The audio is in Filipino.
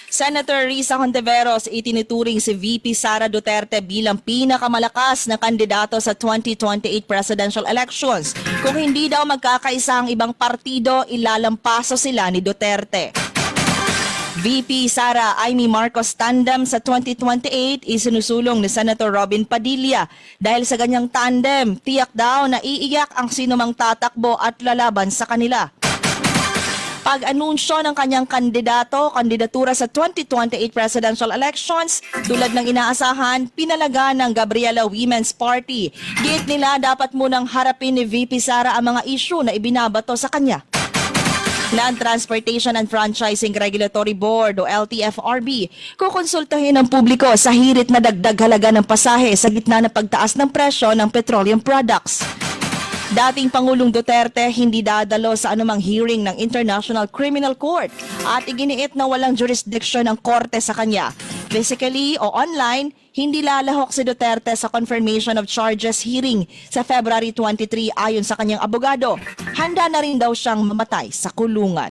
Senator Risa Hontiveros itinuturing si VP Sara Duterte bilang pinakamalakas na kandidato sa 2028 presidential elections. Kung hindi daw magkakaisa ang ibang partido, ilalampaso sila ni Duterte. VP Sara Amy Marcos tandem sa 2028 isinusulong ni Senator Robin Padilla. Dahil sa ganyang tandem, tiyak daw na iiyak ang sinumang tatakbo at lalaban sa kanila. Pag-anunsyo ng kanyang kandidatura sa 2028 presidential elections, tulad ng inaasahan, pinalaga ng Gabriela Women's Party. Giit nila dapat munang harapin ni VP Sara ang mga issue na ibinabato sa kanya. Land Transportation and Franchising Regulatory Board o LTFRB, kukonsultahin ng publiko sa hirit na dagdag halaga ng pasahe sa gitna ng pagtaas ng presyo ng petroleum products. Dating Pangulong Duterte hindi dadalo sa anumang hearing ng International Criminal Court at iginiit na walang jurisdiction ng korte sa kanya. Physically o online, hindi lalahok si Duterte sa confirmation of charges hearing sa February 23 ayon sa kanyang abogado. Handa na rin daw siyang mamatay sa kulungan.